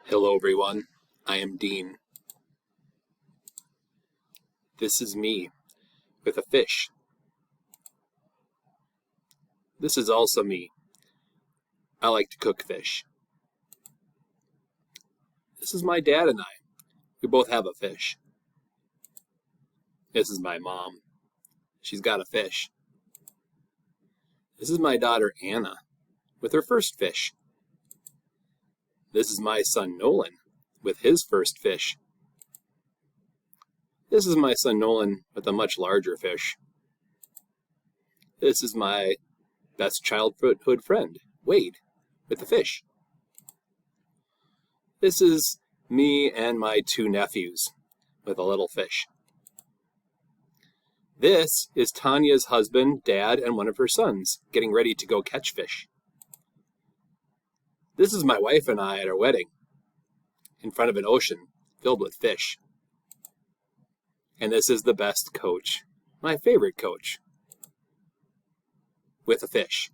Hello everyone, I am Dean. This is me, with a fish. This is also me. I like to cook fish. This is my dad and I. We both have a fish. This is my mom. She's got a fish. This is my daughter Anna, with her first fish. This is my son Nolan, with his first fish. This is my son Nolan with a much larger fish. This is my best childhood friend, Wade, with a fish. This is me and my two nephews, with a little fish. This is Tanya's husband, dad, and one of her sons, getting ready to go catch fish. This is my wife and I at our wedding, in front of an ocean filled with fish. And this is the best coach, my favorite coach, with a fish.